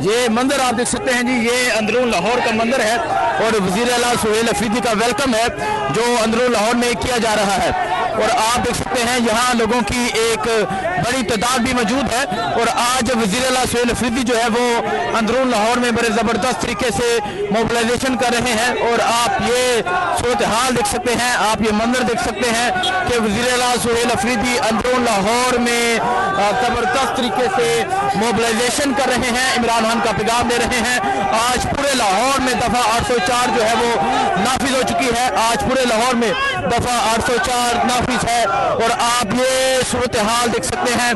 ये मंजर आप देख सकते हैं जी, ये अंदरून लाहौर का मंजर है और वज़ीर आला सुहेल अफरीदी का वेलकम है जो अंदरून लाहौर में किया जा रहा है। और आप देख सकते हैं यहाँ लोगों की एक बड़ी तादाद भी मौजूद है और आज वज़ीर आला सुहेल अफरीदी जो है वो अंदरून लाहौर में बड़े ज़बरदस्त तरीके से मोबिलाइजेशन कर रहे हैं। और आप ये सूरत हाल देख सकते हैं, आप ये मंजर देख सकते हैं कि वज़ीर आला सुहेल अफरीदी अंदरून लाहौर में ज़बरदस्त तरीके से मोबिलाइजेशन कर रहे हैं, इमरान खान का पैगाम दे रहे हैं। आज पूरे लाहौर में दफ़ा 804 जो है वो नाफिज हो चुकी है। आज पूरे लाहौर में दफ़ा 804 नाफिज है और आप ये सूरत हाल देख सकते हैं,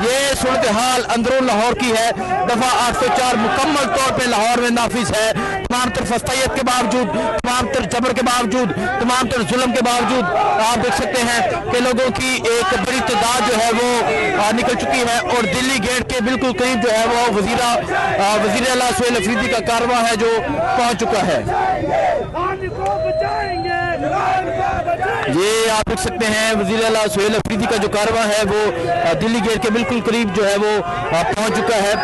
ये सूरत हाल अंदरून लाहौर की है। दफ़ा 804 मुकम्मल तौर पे लाहौर में नाफिज है। तमाम तर फस्तायत के बावजूद, तमाम तर जबर के बावजूद, तमाम तर जुल्म के बावजूद आप देख सकते हैं कि लोगों की एक बड़ी तादाद जो है वो निकल चुकी है और दिल्ली गेट के बिल्कुल करीब जो है वो वज़ीर आला सुहेल अफरीदी का कारवां है जो पहुंच चुका है। ये आप देख सकते हैं वज़ीर आला सुहेल अफरीदी का जो कारवां है वो दिल्ली गेट के बिल्कुल करीब जो है वो पहुंच चुका है।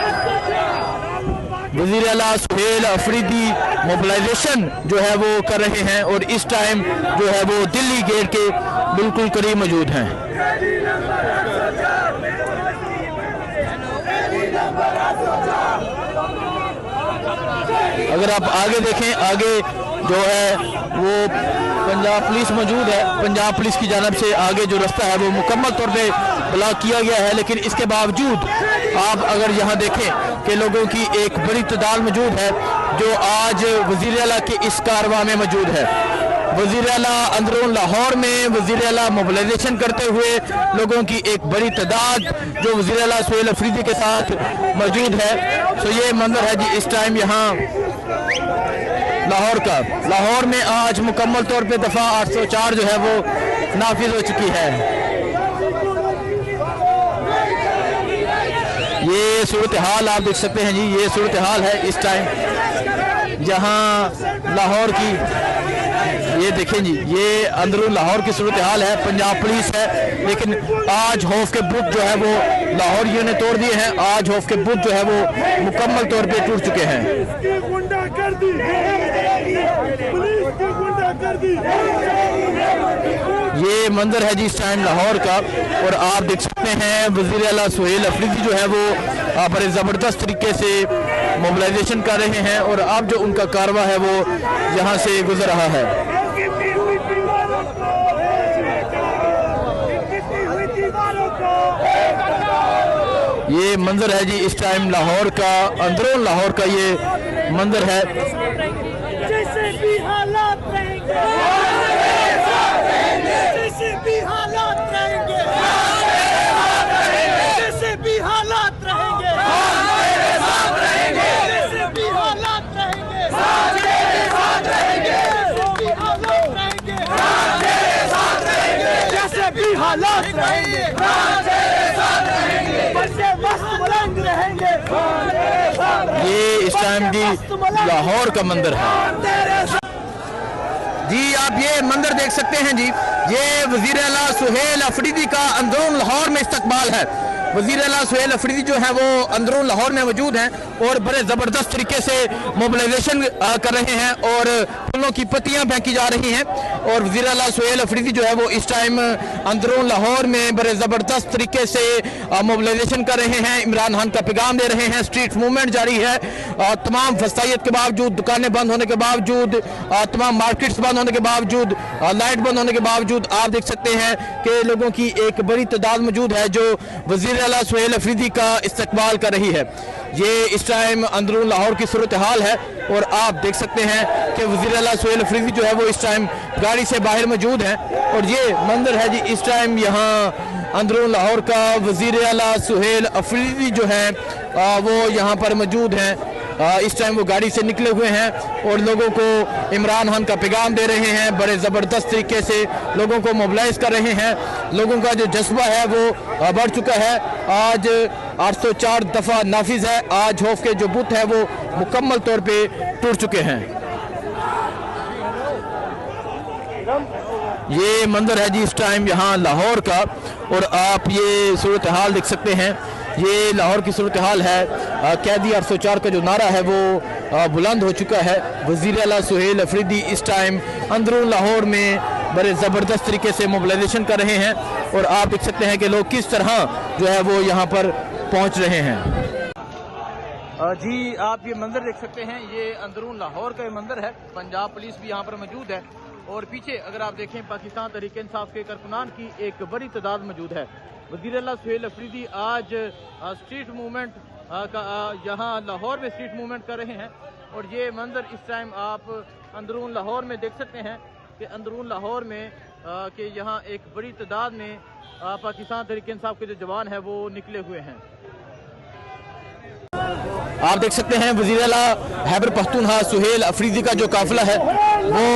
वज़ीर आला सुहेल अफरीदी मोबिलाइजेशन जो है वो कर रहे हैं और इस टाइम जो है वो दिल्ली गेट के बिल्कुल करीब मौजूद हैं। अगर आप आगे देखें, आगे जो है वो पंजाब पुलिस मौजूद है। पंजाब पुलिस की जानब से आगे जो रास्ता है वो मुकम्मल तौर पे ब्लॉक किया गया है, लेकिन इसके बावजूद आप अगर यहाँ देखें कि लोगों की एक बड़ी तादाद मौजूद है जो आज वज़ीर आला के इस कारवां में मौजूद है। वज़ीर आला अंदरून लाहौर में वज़ीर आला मोबिलाइजेशन करते हुए लोगों की एक बड़ी तादाद जो वज़ीर आला सुहेल अफरीदी के साथ मौजूद है। तो ये मंजर है जी इस टाइम यहाँ लाहौर का। लाहौर में आज मुकम्मल तौर पे दफ़ा 804 जो है वो नाफिज हो चुकी है। ये सूरत हाल आप देख सकते हैं जी, ये सूरत हाल है इस टाइम जहां लाहौर की। ये देखें जी, ये अंदरून लाहौर की सूरत हाल है। पंजाब पुलिस है, लेकिन आज खौफ के बुत जो है वो लाहौरियों ने तोड़ दिए हैं। आज खौफ के बुत जो है वो मुकम्मल तौर पे टूट चुके हैं। ये मंजर है जी इस टाइम लाहौर का और आप देख सकते हैं वज़ीर आला सुहेल अफरीदी जो है वो बड़े ज़बरदस्त तरीके से मोबिलाइजेशन कर रहे हैं और अब जो उनका कारवां है वो यहाँ से गुजर रहा है। ये मंजर है जी इस टाइम लाहौर का, अंदरून लाहौर का ये मंजर है। जैसे भी हालात रहेंगे, जैसे भी हालात रहेंगे, जैसे भी हालात रहेंगे, जैसे भी हालात रहेंगे, जैसे भी हालात रहेंगे, ये इस टाइम जी लाहौर का मंदिर है जी। आप ये मंदिर देख सकते हैं जी, ये वज़ीर आला सुहेल अफरीदी का अंदरून लाहौर में इस्तकबाल है। वज़ीर आला सुहेल अफरीदी जो है वो अंदरून लाहौर में मौजूद हैं और बड़े ज़बरदस्त तरीके से मोबिलाइजेशन कर रहे हैं और फूलों की पत्तियां फेंकी जा रही हैं। और वज़ीर आला सुहेल अफरीदी जो है वो इस टाइम अंदरून लाहौर में बड़े ज़बरदस्त तरीके से मोबिलाइजेशन कर रहे हैं, इमरान खान का पैगाम दे रहे हैं। स्ट्रीट मूवमेंट जारी है और तमाम फस्तायत के बावजूद, दुकानें बंद होने के बावजूद, तमाम मार्केट्स बंद होने के बावजूद, लाइट बंद होने के बावजूद आप देख सकते हैं कि लोगों की एक बड़ी तादाद मौजूद है जो वज़ीर आला सुहेल अफरीदी का इस्तकबाल कर रही है। ये इस टाइम अंदरून लाहौर की सूरत हाल है और आप देख सकते हैं कि वज़ीर आला सुहेल अफरीदी जो है वो इस टाइम गाड़ी से बाहर मौजूद हैं और ये मंजर है जी इस टाइम यहाँ अंदरून लाहौर का। वज़ीर आला सुहेल अफरीदी जो है वो यहाँ पर मौजूद हैं। इस टाइम वो गाड़ी से निकले हुए हैं और लोगों को इमरान खान का पैगाम दे रहे हैं। बड़े ज़बरदस्त तरीके से लोगों को मोबिलाइज कर रहे हैं। लोगों का जो जज्बा है वो बढ़ चुका है। आज 804 दफ़ा नाफिज है। आज खौफ के जो बुत है वो मुकम्मल तौर पे टूट चुके हैं। ये मंजर है जी इस टाइम यहाँ लाहौर का और आप ये सूरत हाल देख सकते हैं। ये लाहौर की सूरत हाल है। कैदी 804 का जो नारा है वो बुलंद हो चुका है। वज़ीर आला सुहेल अफरीदी इस टाइम अंदरून लाहौर में बड़े ज़बरदस्त तरीके से मोबिलाइजेशन कर रहे हैं और आप देख सकते हैं कि लोग किस तरह जो है वो यहाँ पर पहुँच रहे हैं। जी आप ये मंदिर देख सकते हैं, ये अंदरून लाहौर का ये मंदिर है। पंजाब पुलिस भी यहाँ पर मौजूद है और पीछे अगर आप देखें पाकिस्तान तहरीक-ए-इंसाफ के कारकुनान की एक बड़ी तादाद मौजूद है। वज़ीर आला सुहेल अफरीदी आज स्ट्रीट मूवमेंट का यहाँ लाहौर में स्ट्रीट मूवमेंट कर रहे हैं और ये मंदिर इस टाइम आप अंदरून लाहौर में देख सकते हैं कि अंदरून लाहौर में कि यहाँ एक बड़ी तादाद में पाकिस्तान तहरीक-ए-इंसाफ के जो जवान हैं वो निकले हुए हैं। आप देख सकते हैं वज़ीर आला खैबर पख्तूनख्वा सुहेल अफरीदी का जो काफिला है वो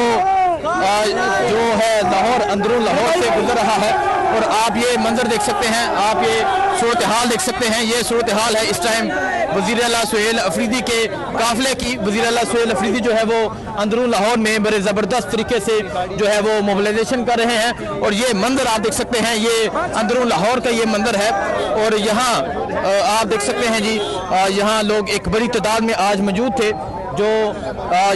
जो है लाहौर अंदरून लाहौर से गुजर रहा है और आप ये मंजर देख सकते हैं, आप ये सूरत हाल देख सकते हैं। ये सूरत हाल है इस टाइम वज़ीर आला सुहेल अफरीदी के काफिले की। वज़ीर आला सुहेल अफरीदी जो है वो अंदरून लाहौर में बड़े ज़बरदस्त तरीके से जो है वो मोबिलाइजेशन कर रहे हैं और ये मंदिर आप देख सकते हैं, ये अंदरून लाहौर का ये मंदिर है और यहाँ आप देख सकते हैं जी, यहाँ लोग एक बड़ी तादाद में आज मौजूद थे जो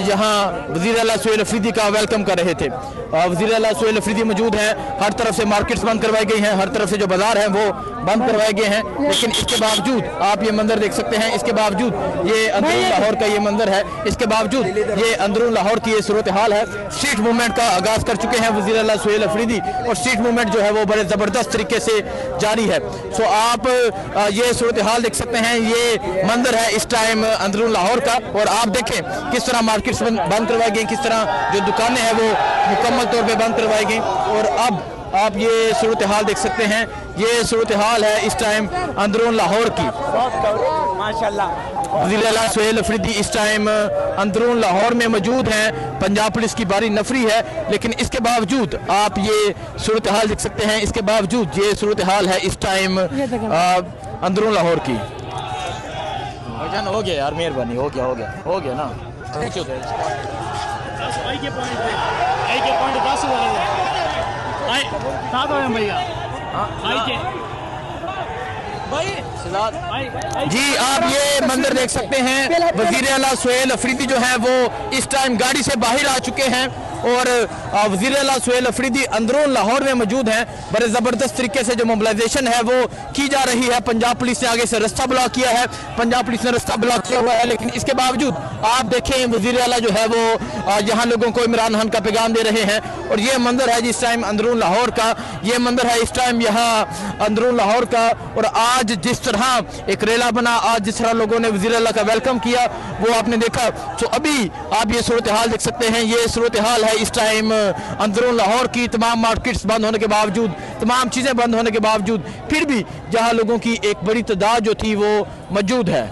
यहाँ वज़ीर आला सुहेल अफरीदी का वेलकम कर रहे थे। वज़ीर आला सुहेल अफरीदी मौजूद हैं, हर तरफ से मार्केट्स बंद करवाई गई हैं, हर तरफ से जो बाजार हैं वो बंद करवाए गए हैं, लेकिन इसके बावजूद आप ये मंदिर देख सकते हैं, इसके बावजूद ये अंदरून लाहौर का ये मंदिर है, इसके बावजूद ये अंदरून लाहौर की ये सूरत हाल है। स्ट्रीट मूवमेंट का आगाज़ कर चुके हैं वज़ीर आला सुहेल अफरीदी और स्ट्रीट मूवमेंट जो है वो बड़े ज़बरदस्त तरीके से जारी है। सो आप ये सूरत हाल देख सकते हैं, ये मंदिर है इस टाइम अंदरून लाहौर का और आप देखें किस तरह मार्केट्स बंद करवाई गई, किस तरह जो दुकानें हैं वो मुकम्मल तौर पे बंद करवाई गई और अब आप ये सूरत हाल देख सकते हैं, ये सूरत हाल है इस टाइम अंदरून लाहौर की। माशाल्लाह वज़ीर आला सुहेल अफरीदी इस टाइम अंदरून लाहौर में मौजूद हैं। पंजाब पुलिस की भारी नफरी है, लेकिन इसके बावजूद आप ये सूरत हाल देख सकते हैं, इसके बावजूद ये सूरत हाल है इस टाइम अंदरून लाहौर की। हो गया यार, मेहरबानी, हो गया ना। जी आप ये मंदिर देख सकते हैं, वज़ीर आला सुहेल अफरीदी जो है वो इस टाइम गाड़ी से बाहर आ चुके हैं और वज़ीर आला सुहेल अफरीदी अंदरून लाहौर में मौजूद हैं। बड़े ज़बरदस्त तरीके से जो मोबिलाइजेशन है वो की जा रही है। पंजाब पुलिस ने आगे से रास्ता ब्लॉक किया है, पंजाब पुलिस ने रास्ता ब्लॉक किया हुआ है, लेकिन इसके बावजूद आप देखें वज़ीर आला जो है वो यहाँ लोगों को इमरान खान का पैगाम दे रहे हैं और ये मंदिर है जिस टाइम अंदरून लाहौर का, ये मंदिर है इस टाइम यहाँ अंदरून लाहौर का। और आज जिस तरह एक रेला बना, आज जिस तरह लोगों ने वज़ीर आला का वेलकम किया वो आपने देखा। तो अभी आप ये सूरत हाल देख सकते हैं, ये सूरत हाल है इस टाइम अंदरून लाहौर की। तमाम मार्केट्स बंद होने के बावजूद, तमाम चीज़ें बंद होने के बावजूद फिर भी जहाँ लोगों की एक बड़ी तादाद जो थी वो मौजूद है।